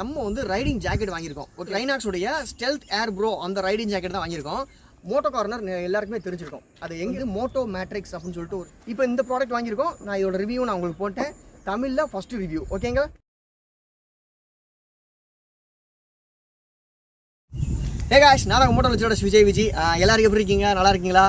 நம்ம வந்து riding jacket வாங்கியிருக்கோம். ஒரு Rynox உடைய ஸ்டெல்த் ஏர் ப்ரோ அந்த ரைடிங் ஜாக்கெட் தான் வாங்கியிருக்கோம். மோட்டோ கார்னர் எல்லாருக்குமே தெரிஞ்சிருக்கும். அது எங்கே மோட்டோ மேட்ரிக்ஸ் அப்படின்னு சொல்லிட்டு இப்போ இந்த ப்ராடக்ட் வாங்கியிருக்கோம். நான் இதோட ரிவ்யூ நான் உங்களுக்கு போட்டேன் தமிழில் ஃபஸ்ட்டு ரிவ்யூ. ஓகேங்க. ஹே காய்ஸ், நான் மோட்டோ வில்லாஜரிடர்ஸ் விஜய். எல்லாரும் எப்படி இருக்கீங்க? நல்லா இருக்கீங்களா?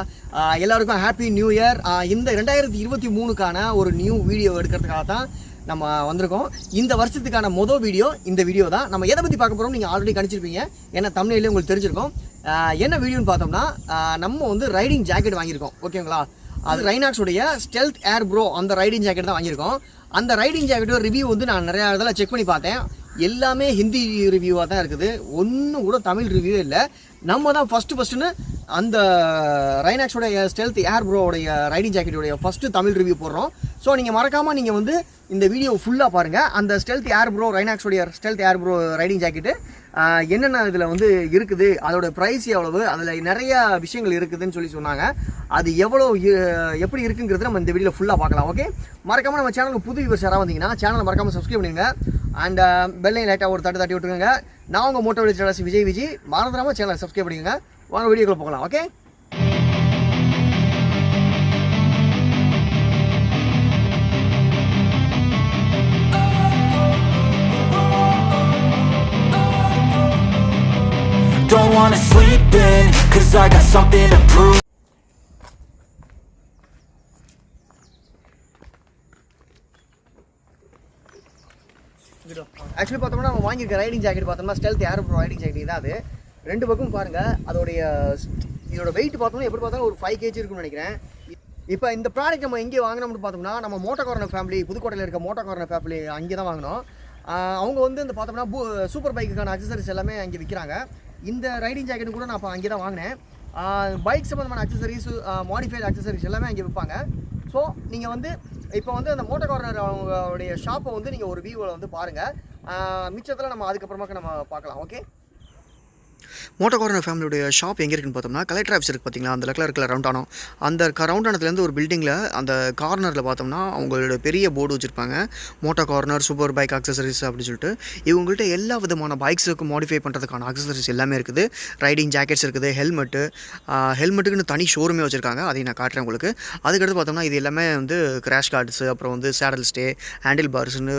எல்லாருக்கும் ஹாப்பி நியூ இயர். இந்த 2023க்கான ஒரு நியூ வீடியோ எடுக்கிறதுக்காக தான் நம்ம வந்திருக்கோம். இந்த வருஷத்துக்கான வீடியோ இந்த வீடியோ தான். நம்ம எதை பற்றி பார்க்க போகிறோம் நீங்கள் ஆல்ரெடி கணிச்சிருப்பீங்க, ஏன்னா தமிழ்லேயே உங்களுக்கு தெரிஞ்சிருக்கும். என்ன வீடியோன்னு பார்த்தோம்னா, நம்ம வந்து ரைடிங் ஜாக்கெட் வாங்கியிருக்கோம். ஓகேங்களா? அது Rynox உடைய ஸ்டெல்த் ஏர் ப்ரோ அந்த ரைடிங் ஜாக்கெட் தான் வாங்கியிருக்கோம். அந்த ரைடிங் ஜாக்கெட்டோட ரிவ்யூ வந்து நான் நிறையா இதெல்லாம் செக் பண்ணி பார்த்தேன். எல்லாமே ஹிந்தி ரிவ்யூவாக தான் இருக்குது. ஒன்றும் கூட தமிழ் ரிவ்யூ இல்லை. நம்ம தான் ஃபஸ்ட்டுன்னு அந்த Rynox உடைய ஸ்டெல்த் ஏர் ப்ரோவுடைய ரைடிங் ஜாக்கெட்டுடைய ஃபஸ்ட்டு தமிழ் ரிவ்யூ போடுறோம். ஸோ நீங்கள் மறக்காமல் நீங்கள் வந்து இந்த வீடியோ ஃபுல்லாக பாருங்கள். அந்த ஸ்டெல்த் ஏர் ப்ரோ Rynox உடைய stealth air pro riding jacket என்னென்ன இதில் வந்து இருக்குது, அதோட ப்ரைஸ் எவ்வளவு, அதில் நிறையா விஷயங்கள் இருக்குதுன்னு சொன்னாங்க. அது எவ்வளோ எப்படி இருக்குங்கிறது நம்ம இந்த வீடியோவில் ஃபுல்லாக பார்க்கலாம். ஓகே, மறக்காமல் நம்ம சேனலுக்கு புது வியூவர்ஸ் யாராவது வந்தீங்கன்னா சேனலை மறக்காமல் சப்ஸ்கிரைப் பண்ணுங்க. அண்ட் பெல்லையும் லைட்டாக ஒரு தட்டி விட்டுருங்க. நான் உங்கள் மோட்டோ வில்லாஜரிடர்ஸ் விஜய். மறந்துடாமல் சேனலை சப்ஸ்கிரைப் பண்ணிக்கோங்க. வாங்க வீடியோக்குள்ள போகலாம். Okay, don't wanna sleep in, cause I got something to prove. Actually பார்த்தோம்னா நம்ம வாங்கியிருக்க ரைடிங் ஜாக்கெட் பார்த்தோம்னா stealth air pro riding jacket தான். அது ரெண்டு பக்கம் பாருங்கள். இதோட வெயிட் பார்த்தோம்னா எப்படி பார்த்தாலும் ஒரு 5 kg இருக்குன்னு நினைக்கிறேன். இப்போ இந்த ப்ராடக்ட் நம்ம எங்கே வாங்கினோம்னு பார்த்தோம்னா, நம்ம மோட்டோ கார்னர் ஃபேமிலி, புதுக்கோட்டையில் இருக்க மோட்டோ கார்னர் ஃபேமிலி அங்கே தான் வாங்கினோம். அவங்க வந்து இந்த பார்த்தோம்னா சூப்பர் பைக்குக்கான அக்சசரிஸ் எல்லாமே அங்கே விற்கிறாங்க. இந்த ரைடிங் ஜாக்கெட் கூட நான் இப்போ அங்கே தான் வாங்கினேன். பைக் சம்மந்தமான அக்சசரிஸ், மாடிஃபைடு அக்சசரிஸ் எல்லாமே அங்கே விற்பாங்க. ஸோ நீங்கள் வந்து இப்போ வந்து அந்த மோட்டோ கார்னர் அவங்களுடைய ஷாப்பை வந்து நீங்கள் ஒரு வியூவில் வந்து பாருங்கள். மிச்சத்தில் நம்ம அதுக்கப்புறமாக்க நம்ம பார்க்கலாம். ஓகே, மோட்டோ கார்னர் ஃபேமிலியோடைய ஷாப் எங்கே இருக்குன்னு பார்த்தோம்னா, கலெக்டர் ஆஃபீஸ் இருக்குது பார்த்தீங்களா, அந்த இடத்துல இருக்கிற ரவுண்டானம். அந்த ரவுண்டானத்துலேருந்து ஒரு பில்டிங்கில் அந்த கார்னரில் பார்த்தோம்னா அவங்களோட பெரிய போர்டு வச்சுருப்பாங்க, moto corner super bike accessories அப்படின்னு சொல்லிட்டு. இவங்கள்ட்ட எல்லா விதமான பைக்ஸுக்கு மாடிஃபை பண்ணுறதுக்கான அக்சசரிஸ் எல்லாமே இருக்குது. ரைடிங் ஜாக்கெட்ஸ் இருக்குது, ஹெல்மெட்டுக்குன்னு தனி ஷோரூமே வச்சுருக்காங்க. அதையும் நான் காட்டுறேன் உங்களுக்கு. அதுக்கடுத்து பார்த்தோம்னா இது எல்லாமே வந்து கிராஷ் கார்ட்ஸு, அப்புறம் வந்து சேடல் ஸ்டே, ஹேண்டில் பார்ஸ்னு,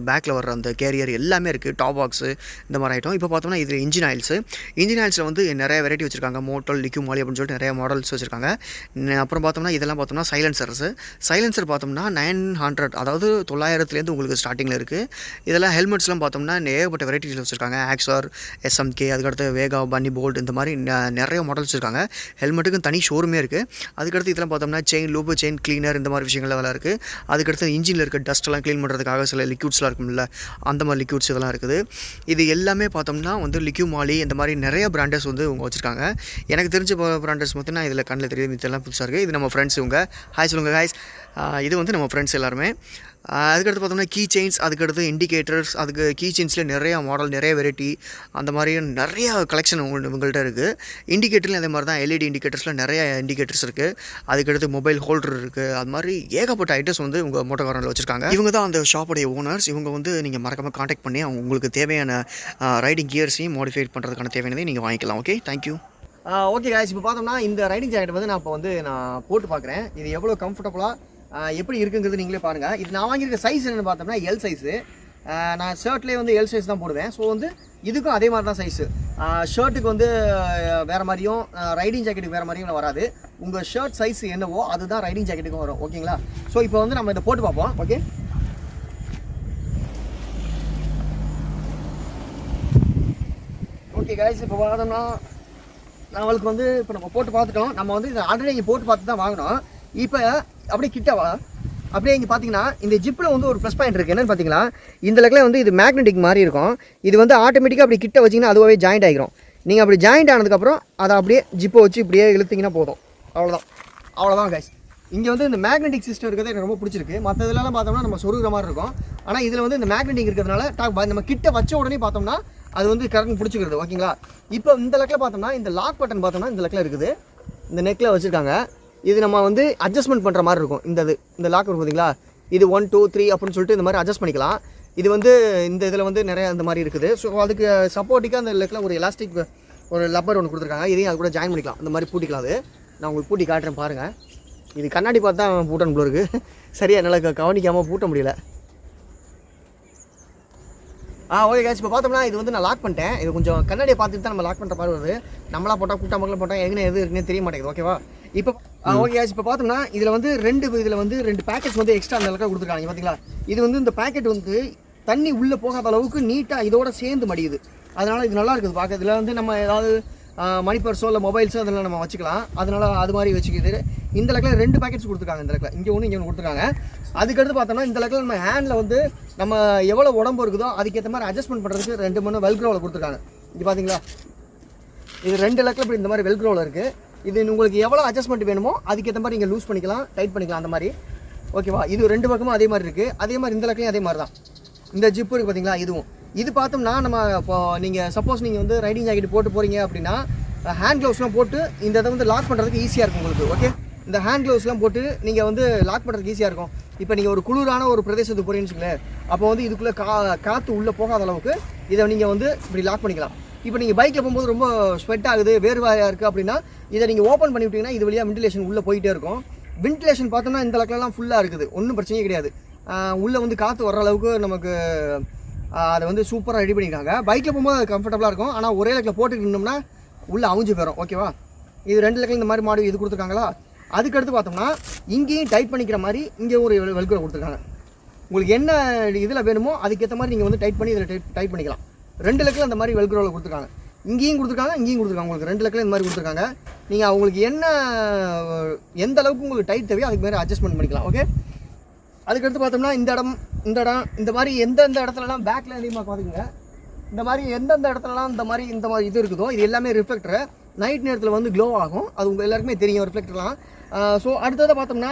பேக்கில் வர்ற அந்த கேரியர் எல்லாமே இருக்குது, டாப் பாக்ஸு, இந்த மாதிரி ஐட்டம். இப்போ பார்த்தோம்னா இது இன்ஜின் ஆயில்ஸில் வந்து நிறைய வெரைட்டி வச்சுருக்காங்க. மோட்டோ லிக்யூமாலி அப்படின்னு சொல்லிட்டு நிறைய மாடல்ஸ் வச்சுருக்காங்க. அப்புறம் பார்த்தோம்னா இதெல்லாம் பார்த்தோம்னா சைலன்சர் பார்த்தோம்னா 900, அதாவது 900லேருந்து உங்களுக்கு ஸ்டார்டிங்கில் இருக்குது. இதெல்லாம் ஹெல்மெட்ஸ்லாம் பார்த்தோம்னா ஏகப்பட்ட வெரைட்டிஸ் வச்சுருக்காங்க. ஆக்ஸார், SMK, அதுக்கடுத்து வேகா, பன்னி போல்ட், இந்த மாதிரி நிறைய மாடல்ஸ் வச்சுருக்காங்க. ஹெல்மெட்டுக்கு தனி ஷோரூமே இருக்குது. அதுக்கடுத்து இதெல்லாம் பார்த்தோம்னா செயின் லூப், செயின் கிளீனர், இந்த மாதிரி விஷயங்கள் அதெல்லாம் இருக்குது. அதுக்கடுத்து இன்ஜினில் இருக்க டஸ்ட்டெல்லாம் க்ளீன் பண்ணுறதுக்காக சில லிக்யூட்ஸ்லாம் இருக்கும்ல, அந்த மாதிரி லிக்யூட்ஸ் இதெல்லாம் இருக்குது. இது எல்லாமே பார்த்தோம்னா வந்து லிக்யூமாலி, இந்த மாதிரி நிறைய பிராண்டர்ஸ் வந்து இவங்க வச்சுருக்காங்க. எனக்கு தெரிஞ்ச பிராண்டர்ஸ் மட்டும் நான் இதில் கண்ணில் தெரியுது, இதெல்லாம் புதுசாக இருக்குது. இது நம்ம ஃப்ரெண்ட்ஸ். இவங்க ஹாய் சொல்லுங்கள் ஹாய்ஸ். இது வந்து நம்ம ஃப்ரெண்ட்ஸ் எல்லாருமே. அதுக்கடுத்து பார்த்தோம்னா கீ செயின்ஸ், அதுக்கடுத்து இண்டிகேட்டர்ஸ், அதுக்கு கீ செயின்ஸில் நிறையா மாடல், நிறைய வெரைட்டி, அந்த மாதிரி நிறையா கலெக்ஷன் உங்கள்கிட்ட இருக்குது. இண்டிகேட்டர்லையும் அதே மாதிரி தான், LED இண்டிகேட்டர்ஸில் நிறைய இண்டிகேட்டர்ஸ் இருக்குது. அதுக்கடுத்து மொபைல் ஹோல்டர் இருக்குது. அது மாதிரி ஏகப்பட்ட ஐட்டம்ஸ் வந்து உங்கள் மோட்டோ கார்னரில் வச்சுருக்காங்க. இவங்க தான் அந்த ஷாப்புடைய ஓனர்ஸ். இவங்க வந்து நீங்கள் மறக்காமல் காண்டாக்ட் பண்ணி உங்களுக்கு தேவையான ரைடிங் கியர்ஸையும் மாடிஃபை பண்ணுறதுக்கான தேவையானதை நீங்கள் வாங்கிக்கலாம். Okay, thank you. ஓகே காய்ஸ், இப்போ பார்த்தோம்னா இந்த ரைடிங் ஜாக்கெட் வந்து நான் போட்டு பார்க்குறேன். இது எவ்வளோ கம்ஃபர்டபுளாக எப்படி இருக்குங்கிறது நீங்களே பாருங்கள். இது நான் வாங்கியிருக்க சைஸ் என்னென்னு பார்த்தோம்னா எல் சைஸு. நான் ஷர்ட்லேயே வந்து எல் சைஸ் தான் போடுவேன். ஸோ வந்து இதுக்கும் அதே மாதிரி தான் சைஸு. ஷர்ட்டுக்கு வந்து வேறு மாதிரியும், ரைடிங் ஜாக்கெட்டுக்கு வேறு மாதிரியும் வராது. உங்கள் ஷர்ட் சைஸ் என்னவோ அதுதான் ரைடிங் ஜாக்கெட்டுக்கும் வரும். ஓகேங்களா? ஸோ இப்போ வந்து நம்ம இதை போட்டு பார்ப்போம். ஓகே, ஓகே காய்ஸ், இப்போ பார்த்தோம்னா நம்மளுக்கு வந்து இப்போ நம்ம போட்டு பார்த்துட்டோம். நம்ம வந்து இதை ஆல்ரெடி இங்கே போட்டு பார்த்து தான் வாங்கினோம். இப்போ அப்படியே கிட்டவா அப்படியே இங்கே பார்த்தீங்கன்னா இந்த ஜிப்பில் வந்து ஒரு ப்ளஸ் பாயிண்ட் இருக்குது. என்னென்னு பார்த்தீங்கன்னா இந்த லெக்கில் வந்து இது மேக்னெட்டிக் மாதிரி இருக்கும். இது வந்து ஆட்டோமேட்டிக்காக அப்படி கிட்ட வச்சிங்கன்னா அதுவாகவே ஜாயிண்ட் ஆகிரும். நீங்கள் அப்படி ஜாயிண்ட் ஆனதுக்கப்புறம் அதை அப்படியே ஜிப்பை வச்சு இப்படியே இழுத்திங்கன்னா போதும். அவ்வளோதான் கைஸ். இங்கே வந்து இந்த மேக்னெட்டிக் சிஸ்டம் இருக்கிறது எனக்கு ரொம்ப பிடிச்சிருக்கு. மற்ற இதெல்லாம் பார்த்தோம்னா நம்ம சொருகிற மாதிரி இருக்கும். ஆனால் இதில் வந்து இந்த மேக்னெட்டிக் இருக்கிறதுனால நம்ம கிட்ட வச்ச உடனே பார்த்தோம்னா அது வந்து கரெக்டாக பிடிச்சிக்கிறது. ஓகேங்களா? இப்போ இந்த லெக்கில் பார்த்தோம்னா இந்த லாக் பட்டன் பார்த்தோம்னா இந்த லெக்கில் இருக்குது, இந்த நெக்கில் வச்சுருக்காங்க. இது நம்ம வந்து அட்ஜஸ்ட்மெண்ட் பண்ணுற மாதிரி இருக்கும். இந்த லாக் இருக்கும் பார்த்தீங்களா, இது 1 2 3 அப்படின்னு சொல்லிட்டு இந்த மாதிரி அட்ஜஸ்ட் பண்ணிக்கலாம். இது வந்து இந்த இதில் வந்து நிறைய அந்த மாதிரி இருக்குது. ஸோ அதுக்கு சப்போர்ட்டிக்காக அந்த லெக்கில் ஒரு எலாஸ்டிக் ஒரு லப்பர் ஒன்று கொடுத்துருக்காங்க. இதையும் அது கூட ஜாயின் பண்ணிக்கலாம், அந்த மாதிரி பூட்டிக்கலாம். அது நான் உங்களுக்கு பூட்டி காட்டுறேன் பாருங்கள். இது கண்ணாடி பார்த்து தான் பூட்டணும் போல இருக்குது. சரியாக என்னால் கவனிக்காமல் பூட்ட முடியல. ஓகே guys, இப்போ பார்த்தோம்னா இது வந்து நான் லாக் பண்ணிட்டேன். இது கொஞ்சம் கண்ணாடியை பார்த்துட்டு தான் நம்ம லாக் பண்ணுற மாதிரி வருது. நம்மளா போட்டால் கூட்டா மக்கள் போட்டால் எங்கே எது இருக்குன்னு தெரிய மாட்டேங்குது. ஓகேவா? இப்போ ஓகே guys, இப்போ பார்த்தோம்னா இதில் வந்து ரெண்டு பேக்கெட்ஸ் வந்து எக்ஸ்ட்ரா அந்த அளவுக்கு கொடுத்துருக்காங்க. பார்த்தீங்களா? இது வந்து இந்த பேக்கெட் வந்து தண்ணி உள்ளே போகாத அளவுக்கு நீட்டாக இதோட சேர்ந்து மடியுது. அதனால் இது நல்லா இருக்குது பார்க்க. இதில் வந்து நம்ம ஏதாவது மணி பர்ஸோ இல்லை மொபைல்ஸோ அதெல்லாம் நம்ம வச்சுக்கலாம். அதனால் அது மாதிரி வச்சுக்கிது. இந்த லெக்கில் 2 பேக்கெட்ஸ் கொடுத்துருக்காங்க. இந்த லெக்கில் இங்கே ஒன்று கொடுத்துருக்காங்க. அதுக்கடுத்து பார்த்தோம்னா இந்த லெக்கில் நம்ம ஹேண்டில் வந்து நம்ம எவ்வளோ உடம்பு இருக்குதோ அதுக்கேற்ற மாதிரி அட்ஜஸ்ட்மெண்ட் பண்ணுறதுக்கு 2 மணி வெல்க்ரோவில் கொடுத்துருக்காங்க. இங்கே பார்த்தீங்களா? இது 2 லெக்கில் இப்படி இந்த மாதிரி வெல்க்ரோவில் இருக்குது. இது உங்களுக்கு எவ்வளோ அட்ஜஸ்ட்மெண்ட் வேணுமோ அதுக்கேற்ற மாதிரி நீங்கள் லூஸ் பண்ணிக்கலாம், டைட் பண்ணிக்கலாம் அந்த மாதிரி. ஓகேவா? இது 2 பக்கமும் அதே மாதிரி இருக்குது. அதே மாதிரி இந்த லெக்லையும் அதே மாதிரி தான். இந்த ஜிப்பு இருக்குது பார்த்தீங்களா? இதுவும் இது பார்த்தோம்னா நம்ம இப்போ நீங்கள் சப்போஸ் நீங்கள் வந்து ரைடிங் ஜாக்கெட் போட்டு போகிறீங்க அப்படின்னா ஹேண்ட் க்ளவுஸ்லாம் போட்டு இந்த இதை வந்து லாக் பண்ணுறதுக்கு ஈஸியாக இருக்கும் உங்களுக்கு. ஓகே, இந்த ஹேண்ட் க்ளவுஸ்லாம் போட்டு நீங்கள் வந்து லாக் பண்ணுறதுக்கு ஈஸியாக இருக்கும். இப்போ நீங்கள் ஒரு குளிரான ஒரு பிரதேசத்துக்கு போகிறீங்கன்னு வச்சுக்கோங்களேன், அப்போ வந்து இதுக்குள்ளே காற்று உள்ளே போகாத அளவுக்கு இதை நீங்கள் வந்து இப்படி லாக் பண்ணிக்கலாம். இப்போ நீங்கள் பைக்கில் போகும்போது ரொம்ப ஸ்வெட் ஆகுது, வேர்வாயாக இருக்குது அப்படின்னா இதை நீங்கள் ஓப்பன் பண்ணி விட்டிங்கன்னா இது வழியாக வென்டிலேஷன் உள்ளே போயிட்டே இருக்கும். வென்டிலேஷன் பார்த்தோம்னா இந்த லெக்கிலலாம் ஃபுல்லாக இருக்குது, ஒன்றும் பிரச்சனையே கிடையாது. உள்ளே வந்து காற்று வர்ற அளவுக்கு நமக்கு அதை வந்து சூப்பராக ரெடி பண்ணியிருக்காங்க. பைக்கில் போகும்போது அது கம்ஃபர்டபுளாக இருக்கும். ஆனால் ஒரே லெக்கில் போட்டுக்கிட்டு இருந்தோம்னா உள்ளே அவிஞ்சு போயிடும். ஓகேவா? இது 2 லெக்கில் இந்த மாதிரி மாடல் இது கொடுத்துருக்காங்களா. அதுக்கடுத்து பார்த்தோம்னா இங்கேயும் டைட் பண்ணிக்கிற மாதிரி இங்கே ஒரு வெல்க்ரோ கொடுத்துருக்காங்க. உங்களுக்கு என்ன இதில் வேணுமோ அதுக்கேற்ற மாதிரி நீங்கள் வந்து டைட் பண்ணி இதில் டைட் பண்ணிக்கலாம். 2 லெக்கில் அந்த மாதிரி வெல்க்ரோவில் கொடுத்துருக்காங்க. இங்கேயும் கொடுத்துருக்காங்க, இங்கேயும் கொடுத்துருக்காங்க. உங்களுக்கு 2 லெக்கில் இந்த மாதிரி கொடுத்துருக்காங்க. நீங்கள் அவங்களுக்கு எந்த அளவுக்கு உங்களுக்கு டைட் தேவையோ அதுக்கு மாதிரி அட்ஜஸ்ட்மெண்ட் பண்ணிக்கலாம். ஓகே, அதுக்கடுத்து பார்த்தோம்னா இந்த இடம் இந்த மாதிரி எந்தெந்த இடத்துலலாம் பேக்கில் அதிகமாக பார்த்துக்குங்க. இந்த மாதிரி எந்தெந்த இடத்துலலாம் இந்த மாதிரி இது இருக்குதோ இது எல்லாமே ரிஃப்ளெக்டரு நைட் நேரத்தில் வந்து க்ளோ ஆகும். அது உங்கள் எல்லாருக்குமே தெரியும் ரிஃப்ளெக்டர்லாம். ஸோ அடுத்ததாக பார்த்தோம்னா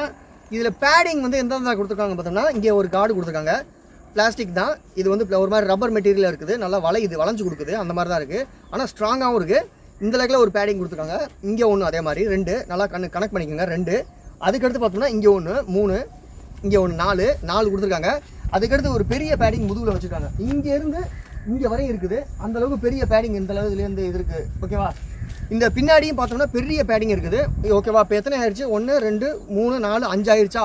இதில் பேடிங் வந்து எந்தெந்த கொடுத்துருக்காங்க பார்த்தோம்னா இங்கே ஒரு கார்டு கொடுத்துருக்காங்க. பிளாஸ்டிக் தான் இது, வந்து ஒரு மாதிரி ரப்பர் மெட்டீரியல் இருக்குது, நல்லா வளைஞ்சு கொடுக்குது, அந்த மாதிரி தான் இருக்குது. ஆனால் ஸ்ட்ராங்காகவும் இருக்குது. இந்த லெக்கில் ஒரு பேடிங் கொடுத்துருக்காங்க. இங்கே ஒன்று அதே மாதிரி 2 நல்லா கனெக்ட் பண்ணிக்கோங்க 2. அதுக்கடுத்து பார்த்தோம்னா இங்கே ஒன்று 3, இங்கே ஒன்று 4 கொடுத்துருக்காங்க. அதுக்கடுத்து ஒரு பெரிய பேடிங் முதுகில் வச்சுருக்காங்க. இங்கேருந்து இங்கே வரையும் இருக்குது. அந்தளவுக்கு பெரிய பேடிங் இந்த அளவுலேருந்து இது இருக்குது. ஓகேவா? இந்த பின்னாடியும் பார்த்தோம்னா பெரிய பேடிங் இருக்குது. ஓகேவா? இப்போ எத்தனை ஆயிடுச்சு? 1 2 3 4 5 ஆயிடுச்சா?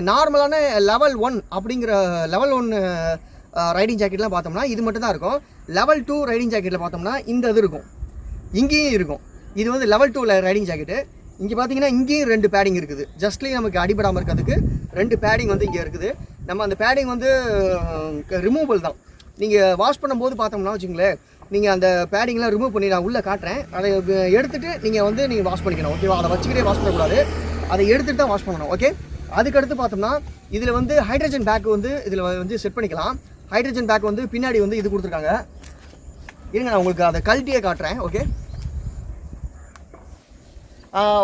நார்மலான லெவல் 1 அப்படிங்கிற லெவல் 1 ரைடிங் ஜாக்கெட்லாம் பார்த்தோம்னா இது மட்டும் தான் இருக்கும். லெவல் 2 ரைடிங் ஜாக்கெட்டில் பார்த்தோம்னா இந்த இது இருக்கும், இங்கேயும் இருக்கும். இது வந்து லெவல் 2 ரைடிங் ஜாக்கெட்டு. இங்கே பார்த்தீங்கன்னா இங்கேயும் 2 பேடிங் இருக்குது. ஜஸ்ட்லி நமக்கு அடிபடாமல் இருக்கிறதுக்கு 2 பேடிங் வந்து இங்கே இருக்குது. நம்ம அந்த பேடிங் வந்து ரிமூவபிள் தான். நீங்கள் வாஷ் பண்ணும்போது பார்த்தோம்னா வச்சுங்களேன், நீங்கள் அந்த பேடிங்லாம் ரிமூவ் பண்ணி நான் உள்ளே காட்டுறேன். அதை எடுத்துகிட்டு நீங்கள் வாஷ் பண்ணிக்கணும். ஓகேவா? அதை வச்சுக்கிட்டே வாஷ் பண்ணக்கூடாது, அதை எடுத்துகிட்டு தான் வாஷ் பண்ணணும். ஓகே, அதுக்கடுத்து பார்த்தோம்னா இதில் வந்து ஹைட்ரஜன் பேக் வந்து இதில் வந்து செட் பண்ணிக்கலாம். ஹைட்ரஜன் பேக் வந்து பின்னாடி வந்து இது கொடுத்துருக்காங்க. இருங்க நான் உங்களுக்கு அதை கழட்டியே காட்டுறேன். ஓகே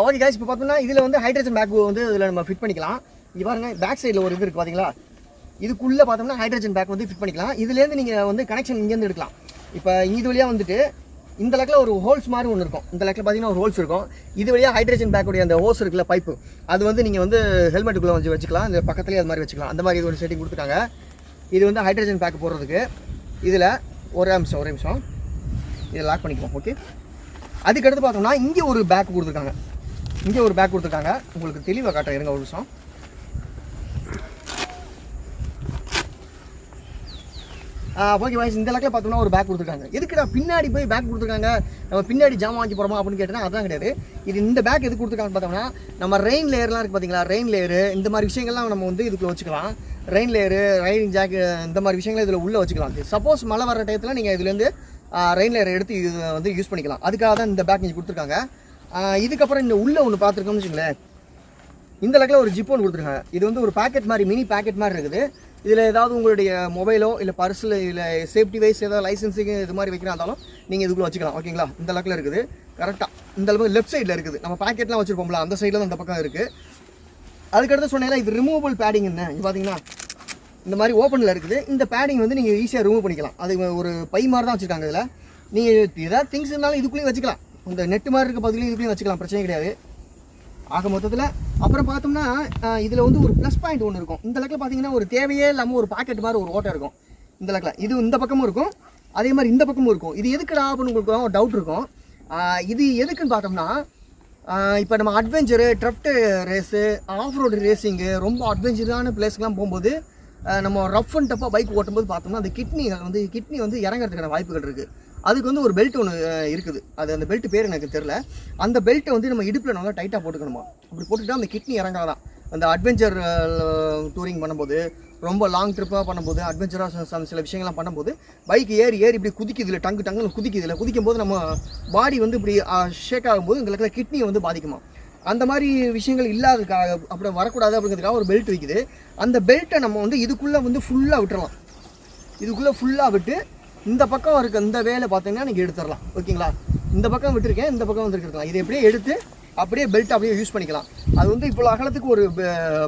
ஓகே கைஸ், இப்போ பார்த்தோம்னா இதில் வந்து ஹைட்ரஜன் பேக் வந்து இதில் நம்ம ஃபிட் பண்ணிக்கலாம். இங்கே பாருங்கள், பேக் சைடில் ஒரு இது இருக்குது பார்த்தீங்களா? இதுக்குள்ளே பார்த்தோம்னா ஹைட்ரஜன் பேக் வந்து ஃபிட் பண்ணிக்கலாம். இதுலேருந்து நீங்கள் வந்து கனெக்ஷன் இங்கேருந்து எடுக்கலாம். இப்போ இது வழியாக வந்துட்டு இந்த லெக்கில் ஒரு ஹோல்ஸ் மாதிரி ஒன்று இருக்கும். இந்த லெக்கில் பார்த்தீங்கன்னா ஒரு ஹோல்ஸ் இருக்கும். இது வழியாக ஹைட்ரஜன் பேக்குடைய அந்த ஹோஸ் இருக்குல்ல, பைப்பு, அது வந்து நீங்கள் வந்து ஹெல்மெட்டுக்குள்ளே வந்து வச்சுக்கலாம். இந்த பக்கத்துலேயே அது மாதிரி வச்சுக்கலாம். அந்த மாதிரி இது ஒரு செட்டிங் கொடுத்துருக்காங்க. இது வந்து ஹைட்ரஜன் பேக் போடுறதுக்கு. இதில் ஒரு நிமிஷம் இதை லாக் பண்ணிக்கலாம். ஓகே, அதுக்கடுத்து பார்த்தோம்னா இங்கே ஒரு பேக் கொடுத்துருக்காங்க. உங்களுக்கு தெளிவாக காட்டுறேன், இருங்க ஒரு நிமிஷம். ஓகே வாய்ஸ், இந்த லெக்கில் பார்த்தோம்னா ஒரு பேக் கொடுத்துருக்காங்க. எதுக்குடா பின்னாடி போய் பேக் கொடுத்துருக்காங்க, நம்ம பின்னாடி ஜாமான் வாங்கி போகிறோமா அப்படின்னு கேட்டால் அதான் கிடையாது. இது இந்த பேக் எது கொடுத்துருக்காங்க பார்த்தோம்னா, நம்ம ரெயின் லேயர்லாம் இருக்குது பார்த்தீங்களா, ரெயின் லேயரு இந்த மாதிரி விஷயங்கள்லாம் நம்ம வந்து இதுக்குள்ளே வச்சுக்கலாம். ரெயின் லேயரு, ரைடிங் ஜாக்கு, இந்த மாதிரி விஷயங்களை இதில் உள்ளே வச்சுக்கலாம். சப்போஸ் மழை வர டயத்தில் நீங்கள் இதுலேருந்து ரெயின் லேயரை எடுத்து இது வந்து யூஸ் பண்ணிக்கலாம். அதுக்காக தான் இந்த பேக் நீங்கள் கொடுத்துருக்காங்க. இதுக்கப்புறம் இந்த உள்ளே ஒன்று பார்த்துருக்கோம்னு வச்சுங்களேன், இந்த லெக்கில் ஒரு ஜிப் ஒன்று கொடுத்துருக்காங்க. இது வந்து ஒரு பேக்கெட் மாதிரி, மினி பேக்கெட் மாதிரி இருக்குது. இதில் ஏதாவது உங்களுடைய மொபைலோ இல்லை பர்ஸில் இல்லை சேஃப்டி வைஸ் ஏதாவது லைசன்ஸிங்கு இது மாதிரி வைக்கிறா இருந்தாலும் நீங்கள் இதுக்குள்ளே வச்சுக்கலாம். ஓகேங்களா? இந்த லெக்கில் இருக்குது கரெக்டாக. இந்த அளவுக்கு லெஃப்ட் சைடில் இருக்குது. நம்ம பேக்கெட்லாம் வச்சுருப்போம்ல, அந்த சைடில் தான் இந்த பக்கம் இருக்குது. அதுக்கடுத்து சொன்னீங்கன்னா இது ரிமூவபிள் பேடிங். என்ன இது பார்த்தீங்கன்னா இந்த மாதிரி ஓப்பனில் இருக்குது. இந்த பேடிங் வந்து நீங்கள் ஈஸியாக ரிமூவ் பண்ணிக்கலாம். அது ஒரு பை மாதிரி தான் வச்சுருக்காங்க. இதில் நீங்கள் ஏதாவது திங்ஸ் இருந்தாலும் இதுக்குள்ளேயும் வச்சுக்கலாம். இந்த நெட்டு மாதிரி இருக்க பகுதியிலையும் இதுக்குள்ளேயும் வச்சுக்கலாம், பிரச்சனை கிடையாது. ஆக மொத்தத்தில் அப்புறம் பார்த்தோம்னா இதில் வந்து ஒரு ப்ளஸ் பாயிண்ட் ஒன்று இருக்கும். இந்த லக்கில் பார்த்தீங்கன்னா ஒரு தேவையே இல்லாமல் ஒரு பாக்கெட் மாதிரி ஒரு ஓட்டை இருக்கும் இந்த லக்கில். இது இந்த பக்கமும் இருக்கும், அதே மாதிரி இந்த பக்கமும் இருக்கும். இது எதுக்குடா அப்படின்னு உங்களுக்கு ஒரு டவுட் இருக்கும். இது எதுக்குன்னு பார்த்தோம்னா இப்போ நம்ம adventure, drought race, off road racing, ரொம்ப அட்வென்ச்சரான பிளேஸ்க்கெலாம் போகும்போது நம்ம ரஃப் அண்ட் டப்பாக பைக் ஓட்டும்போது பார்த்தோம்னா அந்த கிட்னி வந்து இறங்கிறதுக்கான வாய்ப்புகள் இருக்குது. அதுக்கு வந்து ஒரு பெல்ட் ஒன்று இருக்குது. அது அந்த பெல்ட் பேர் எனக்கு தெரில. அந்த பெல்ட்டை வந்து நம்ம இடுப்பில் நல்லா டைட்டாக போட்டுக்கணுமா. அப்படி போட்டுக்கிட்டால் அந்த கிட்னி இறங்காதான். அந்த அட்வென்ச்சர் டூரிங் பண்ணும்போது, ரொம்ப லாங் ட்ரிப்பாக பண்ணும்போது, அட்வென்ச்சராக சில விஷயங்கள்லாம் பண்ணும்போது பைக் ஏறி இப்படி குதிக்குதில்ல, டங்குன்னு குதிக்குதில்ல. குதிக்கும் போது நம்ம பாடி வந்து இப்படி ஷேக் ஆகும்போது எங்களுக்கு கிட்னியை வந்து பாதிக்குமா. அந்த மாதிரி விஷயங்கள் இல்லாததுக்காக, அப்படி வரக்கூடாது அப்படிங்கிறதுக்காக ஒரு பெல்ட் விற்கிது. அந்த பெல்ட்டை நம்ம வந்து இதுக்குள்ளே வந்து ஃபுல்லாக விட்டுறலாம். இதுக்குள்ளே ஃபுல்லாக விட்டு இந்த பக்கம் இருக்க இந்த வேலை பார்த்தீங்கன்னா நீங்கள் எடுத்துடலாம். ஓகேங்களா, இந்த பக்கம் விட்டுருக்கேன், இந்த பக்கம் வந்து எடுத்துக்கலாம். இதை எப்படியே எடுத்து அப்படியே பெல்ட் அப்படியே யூஸ் பண்ணிக்கலாம். அது வந்து இப்போ அகலத்துக்கு ஒரு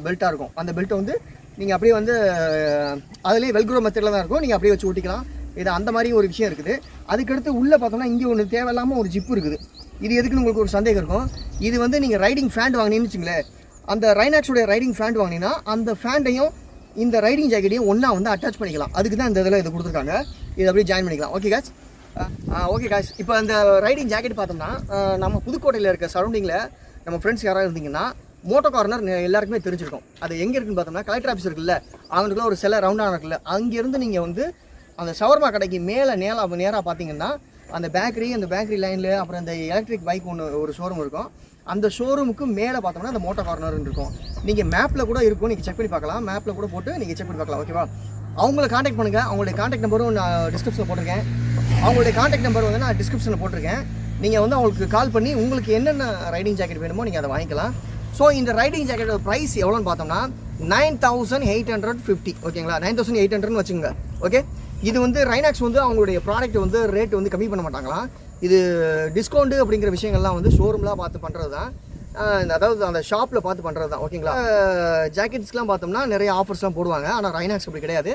பெல்ட்டாக இருக்கும். அந்த பெல்ட்டை வந்து நீங்கள் அப்படியே வந்து அதுலேயே வெல்க்ரோ மெத்தடில் தான் இருக்கும், நீங்கள் அப்படியே வச்சு ஓட்டிக்கலாம். இது அந்த மாதிரி ஒரு விஷயம் இருக்குது. அதுக்கடுத்து உள்ளே பார்த்தோம்னா இங்கே ஒன்று தேவையில்லாமல் ஒரு ஜிப்பு இருக்குது. இது எதுக்குன்னு உங்களுக்கு ஒரு சந்தேகம் இருக்கும். இது வந்து நீங்கள் ரைடிங் ஃபேண்ட் வாங்கினீங்கன்னு வச்சுங்களேன், அந்த ரைனாக்ஸோடைய ரைடிங் ஃபேண்ட் வாங்கினீங்கன்னா அந்த ஃபேண்டையும் இந்த ரைடிங் ஜாக்கெட்டையும் ஒன்றா வந்து அட்டாச் பண்ணிக்கலாம். அதுக்கு தான் இந்த இதில் இது கொடுத்துருக்காங்க. இது அப்படியே ஜாயின் பண்ணிக்கலாம். ஓகே காய்ஸ், இப்போ அந்த ரைடிங் ஜாக்கெட் பார்த்தோம்னா நம்ம புதுக்கோட்டையில் இருக்க சரௌண்டிங்கில் நம்ம ஃப்ரெண்ட்ஸ் யாராவது இருந்தீங்கன்னா மோட்டோ கார்னர் எல்லாருக்குமே தெரிஞ்சிருக்கும். அது எங்கே இருக்குன்னு பார்த்தோம்னா கலெக்டர் ஆஃபீஸ் இருக்குல்ல, அவங்களுக்குள்ள ஒரு சில ரவுண்டாக இருக்குல்ல, அங்கேருந்து நீங்கள் வந்து அந்த ஷவர்மா கடைக்கு மேலே நேராக பார்த்தீங்கன்னா அந்த பேக்கரி லைனில் அப்புறம் அந்த எலக்ட்ரிக் பைக் ஒரு ஷோரூம் இருக்கும். அந்த ஷோரூமுக்கு மேலே பார்த்தோம்னா அந்த மோட்டோ கார்னர் இருக்கும். நீங்கள் மேப்பில் கூட இருக்கும், நீங்கள் செக் பண்ணி பார்க்கலாம். மேப்பில் கூட போட்டு நீங்கள் செக் பண்ணி பார்க்கலாம். ஓகேவா, அவங்கள காண்டாக்ட் பண்ணுங்கள். அவங்களுடைய காண்டாக்ட் நம்பரும் நான் டிஸ்கிரிப்ஷனில் போட்டிருக்கேன். அவங்களுடைய காண்டாக்ட் நம்பர் வந்து நான் டிஸ்கிரிப்ஷனில் போட்டிருக்கேன். நீங்கள் வந்து அவங்களுக்கு கால் பண்ணி உங்களுக்கு என்னென்ன ரைடிங் ஜாக்கெட் வேணுமோ நீங்கள் அதை வாங்கிக்கலாம். ஸோ இந்த ரைடிங் ஜாக்கெட்டோட ப்ரைஸ் எவ்வளோன்னு பார்த்தோம்னா 9850. ஓகேங்களா, 9800 வச்சுங்க. ஓகே, இது வந்து ரைனாக்ஸ் வந்து அவங்களுடைய ப்ராடக்ட் வந்து ரேட் வந்து கம்மி பண்ண மாட்டாங்களாம். இது டிஸ்கவுண்ட்டு அப்படிங்கிற விஷயங்கள்லாம் வந்து ஷோரூம்லாம் பார்த்து பண்ணுறது தான், அதாவது அந்த ஷாப்பில் பார்த்து பண்ணுறது தான். ஓகேங்களா, ஜாக்கெட்ஸ்லாம் பார்த்தோம்னா நிறைய ஆஃபர்ஸ்லாம் போடுவாங்க. ஆனால் ரைனாக்ஸ் அப்படி கிடையாது.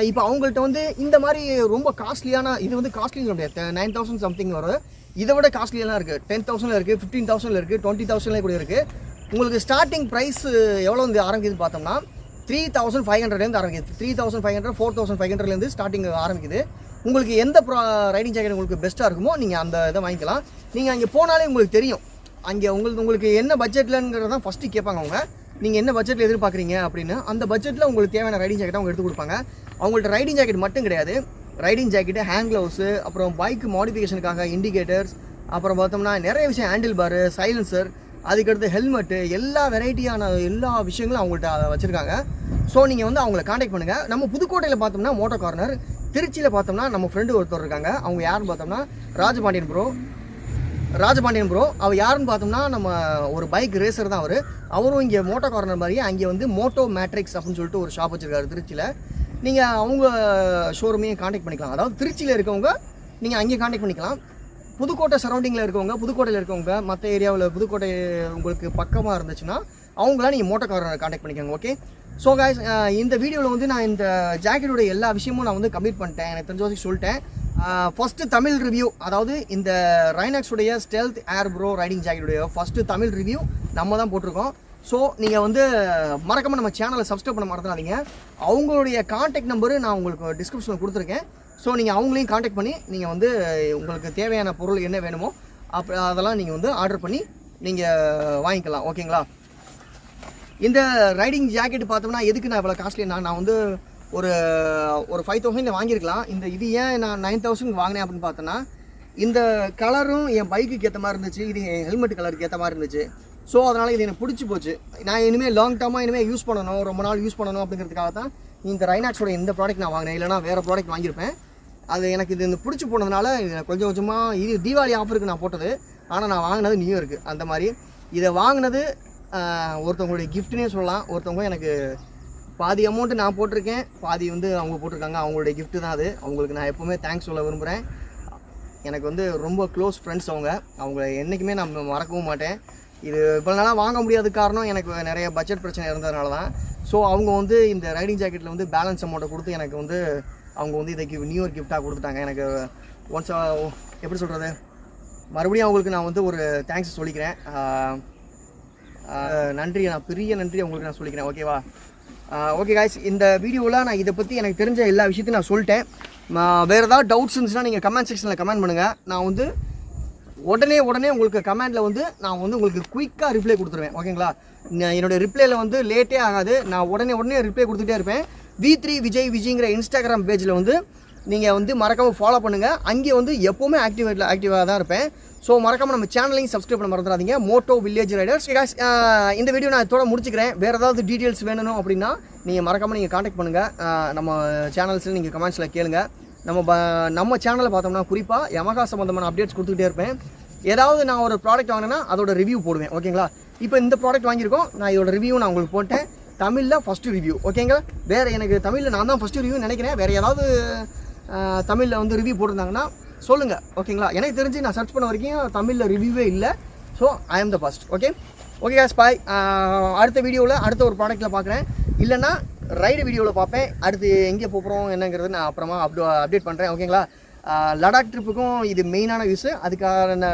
இப்போ அவங்கள்ட்ட வந்து இந்த மாதிரி ரொம்ப காஸ்ட்லியான, இது வந்து காஸ்ட்லின்னு சொல்ல முடியாது, 9000 சம்திங் வரும். இதை விட காஸ்ட்லியெல்லாம் இருக்குது. 10,000 இருக்குது, 15,000 இருக்குது, 20,000 கூட இருக்குது. உங்களுக்கு ஸ்டார்டிங் ப்ரைஸ் எவ்வளோ வந்து ஆரம்பிக்குதுன்னு பார்த்தோம்னா 3,500 ஆரம்பிக்குது. 3,500 4,500 ஸ்டார்டிங் ஆரம்பிக்குது. உங்களுக்கு எந்த ரைடிங் ஜாக்கெட் உங்களுக்கு பெஸ்ட்டாக இருக்குமோ நீங்கள் அந்த இதை வாங்கிக்கலாம். நீங்கள் அங்கே போனாலே உங்களுக்கு தெரியும் அங்கே உங்களுக்கு என்ன பட்ஜெட்லங்கிறது தான் ஃபஸ்ட்டு கேட்பாங்க அவங்க. நீங்கள் என்ன பட்ஜெட்டில் எதிர்பார்க்குறீங்க அப்படின்னு. அந்த பட்ஜெட்டில் உங்களுக்கு தேவையான ரைடிங் ஜாக்கெட் அவங்க எடுத்து கொடுப்பாங்க. அவங்கள்ட்ட ரைடிங் ஜாக்கெட் மட்டும் கிடையாது, ரைடிங் ஜாக்கெட்டு, ஹேண்ட் க்ளவுஸு, அப்புறம் பைக் மாடிஃபிகேஷனுக்காக இண்டிகேட்டர்ஸ், அப்புறம் பார்த்தோம்னா நிறைய விஷயம், ஹேண்டில் பாரு, சைலன்சர், அதுக்கடுத்து ஹெல்மெட்டு, எல்லா வெரைட்டியான எல்லா விஷயங்களும் அவங்கள்ட்ட வச்சுருக்காங்க. ஸோ நீங்கள் வந்து அவங்கள காண்டாக்ட் பண்ணுங்கள். நம்ம புதுக்கோட்டையில் பார்த்தோம்னா மோட்டோ கார்னர், திருச்சியில் பார்த்தோம்னா நம்ம ஃப்ரெண்டு ஒருத்தர் இருக்காங்க. அவங்க யாருன்னு பார்த்தோம்னா ராஜபாண்டியன் ப்ரோ. அவர் யாருன்னு பார்த்தோம்னா நம்ம ஒரு பைக் ரேசர் தான் அவரும் இங்கே மோட்டோ கார்னர் மாதிரியே அங்கே வந்து மோட்டோ மேட்ரிக்ஸ் அப்படின்னு சொல்லிட்டு ஒரு ஷாப் வச்சுருக்காரு திருச்சியில். நீங்கள் அவங்க ஷோரூமையும் காண்டாக்ட் பண்ணிக்கலாம். அதாவது திருச்சியில் இருக்கவங்க நீங்கள் அங்கேயும் காண்டாக்ட் பண்ணிக்கலாம். புதுக்கோட்டை சரௌண்டிங்கில் இருக்கவங்க, புதுக்கோட்டையில் இருக்கவங்க, மற்ற ஏரியாவில் புதுக்கோட்டை உங்களுக்கு பக்கமாக இருந்துச்சுன்னா அவங்களாம் நீங்கள் மோட்டோ கார்னர் காண்டாக்ட் பண்ணிக்கோங்க. ஓகே, ஸோ காய்ஸ், இந்த வீடியோவில் வந்து நான் இந்த ஜாக்கெட்டோட எல்லா விஷயமும் நான் வந்து கம்ப்ளீட் பண்ணிட்டேன். எனக்கு தெரிஞ்ச வரைக்கும் சொல்லிட்டேன். ஃபஸ்ட்டு தமிழ் ரிவ்யூ, அதாவது இந்த ரைனாக்ஸுடைய ஸ்டெல்த் ஏர் ப்ரோ ரைடிங் ஜாக்கெட்டுடைய ஃபஸ்ட்டு தமிழ் ரிவ்யூ நம்ம தான் போட்டிருக்கோம். ஸோ நீங்கள் வந்து மறக்காமல் நம்ம சேனலை சப்ஸ்கிரைப் பண்ண மறந்துடாதீங்க. அவங்களுடைய காண்டாக்ட் நம்பரு நான் உங்களுக்கு டிஸ்கிரிப்ஷனில் கொடுத்துருக்கேன். ஸோ நீங்கள் அவங்களையும் காண்டாக்ட் பண்ணி நீங்கள் வந்து உங்களுக்கு தேவையான பொருள் என்ன வேணுமோ அதெல்லாம் நீங்கள் வந்து ஆர்டர் பண்ணி நீங்கள் வாங்கிக்கலாம். ஓகேங்களா, இந்த ரைடிங் ஜாக்கெட் பார்த்தோம்னா எதுக்கு நான் இவ்வளோ காஸ்ட்லினா, நான் வந்து ஒரு 5,000 வாங்கியிருக்கலாம். இது ஏன் நான் 9,000 வாங்கினேன் அப்படின்னு பார்த்தோன்னா, இந்த கலரும் என் பைக்குக்கு ஏற்ற மாதிரி இருந்துச்சு, இது என் ஹெல்மெட் கலருக்கு ஏற்ற மாதிரி இருந்துச்சு. ஸோ அதனால் இது எனக்கு பிடிச்சி போச்சு. நான் இனிமேல் லாங் டர்மாக இனிமேல் யூஸ் பண்ணணும், ரொம்ப நாள் யூஸ் பண்ணணும் அப்படிங்கிறதுக்காக தான் இந்த ரைனாக்ஸோட இந்த ப்ராடக்ட் நான் வாங்கினேன். இல்லைனா வேறு ப்ராடக்ட் வாங்கியிருப்பேன். அது எனக்கு இது பிடிச்சி போனதுனால கொஞ்சம் கொஞ்சமாக, இது தீபாவளி ஆஃபருக்கு நான் போட்டது, ஆனால் நான் வாங்கினது நியூ இயருக்கு. அந்த மாதிரி இதை வாங்கினது ஒருத்தவங்களுடைய கிஃப்ட்னே சொல்லலாம். ஒருத்தவங்க எனக்கு பாதி அமௌண்ட்டு நான் போட்டிருக்கேன், பாதி வந்து அவங்க போட்டிருக்காங்க. அவங்களுடைய கிஃப்ட்டு தான் அது. அவங்களுக்கு நான் எப்போவுமே தேங்க்ஸ் சொல்ல விரும்புகிறேன். எனக்கு வந்து ரொம்ப க்ளோஸ் ஃப்ரெண்ட்ஸ் அவங்க என்றைக்குமே நான் மறக்கவும் மாட்டேன். இது இவ்வளோ நாளாக வாங்க முடியாத காரணம் எனக்கு நிறைய பட்ஜெட் பிரச்சனை இருந்ததுனால தான். ஸோ அவங்க வந்து இந்த ரைடிங் ஜாக்கெட்டில் வந்து பேலன்ஸ் அமௌண்ட்டை கொடுத்து எனக்கு வந்து அவங்க வந்து இதை நியூ இயர் கிஃப்டாக கொடுத்துட்டாங்க. எனக்கு ஒன்ஸ் எப்படி சொல்கிறது, மறுபடியும் அவங்களுக்கு நான் வந்து ஒரு தேங்க்ஸ் சொல்லிக்கிறேன். நன்றி, நான் பெரிய நன்றி உங்களுக்கு நான் சொல்லிக்கிறேன். ஓகேவா? ஓகே காய்ஸ், இந்த வீடியோவில் நான் இதை பற்றி எனக்கு தெரிஞ்ச எல்லா விஷயத்தையும் நான் சொல்லிட்டேன். வேறு ஏதாவது டவுட்ஸ் இருந்துச்சுன்னா நீங்கள் கமெண்ட் செக்ஷனில் கமெண்ட் பண்ணுங்கள். நான் வந்து உடனே உங்களுக்கு கமெண்டில் வந்து நான் வந்து உங்களுக்கு குயிக்காக ரிப்ளை கொடுத்துருவேன். ஓகேங்களா? என்னோடய ரிப்ளையில் வந்து லேட்டே ஆகாது. நான் உடனே ரிப்ளை கொடுத்துட்டே இருப்பேன். V3 விஜய்ங்கிற இன்ஸ்டாகிராம் பேஜில் வந்து நீங்கள் வந்து மறக்காமல் ஃபாலோ பண்ணுங்கள். அங்கே வந்து எப்போவுமே ஆக்டிவாக தான் இருப்பேன். ஸோ மறக்காமல் நம்ம சேனலையும் சப்ஸ்கிரைப் பண்ண மறந்துடாதீங்க. Moto village riders. இந்த வீடியோ நான் இதோட முடிச்சுக்கிறேன். வேறு ஏதாவது டீட்டெயில்ஸ் வேணும் அப்படின்னா நீங்கள் மறக்காமல் நீங்கள் காண்டாக்ட் பண்ணுங்கள். நம்ம சேனல்ஸில் நீங்கள் கமெண்ட்ஸில் கேளுங்கள். நம்ம சேனலில் பார்த்தோம்னா குறிப்பாக யமஹா சம்மந்தமான அப்டேட்ஸ் கொடுத்துக்கிட்டே இருப்பேன். ஏதாவது நான் ஒரு ப்ராடக்ட் வாங்கினேன்னா அதோட ரிவ்யூ போடுவேன். ஓகேங்களா? இப்போ இந்த ப்ராடக்ட் வாங்கியிருக்கோம், நான் இதோட ரிவ்யூ நான் உங்களுக்கு போட்டேன். தமிழில் ஃபஸ்ட்டு ரிவ்யூ. ஓகேங்களா? வேறு எனக்கு தமிழில் நான் தான் ஃபஸ்ட்டு ரிவ்யூ நினைக்கிறேன். வேறு ஏதாவது தமிழில் வந்து ரிவ்யூ போட்டிருந்தாங்கன்னா சொல்லுங்கள். ஓகேங்களா? எனக்கு தெரிஞ்சு நான் சர்ச் பண்ண வரைக்கும் தமிழில் ரிவ்யூவே இல்லை. ஸோ ஐ ஆம் த ஃபஸ்ட். ஓகே காஸ், பாய். அடுத்த வீடியோவில் அடுத்த ஒரு ப்ராடக்ட்டில் பார்க்குறேன். இல்லைன்னா ரைடு வீடியோவில் பார்ப்பேன். அடுத்து எங்கே போகிறோம் என்னங்கிறது நான் அப்புறமா அப்டேட் பண்ணுறேன். ஓகேங்களா? லடாக் ட்ரிப்புக்கும் இது மெயினான விஷயம், அதுக்கான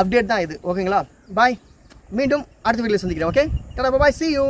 அப்டேட் தான் இது. ஓகேங்களா? பாய். மீண்டும் அடுத்த வீடியோவில் சந்திக்கிறேன். Okay, bye. See you.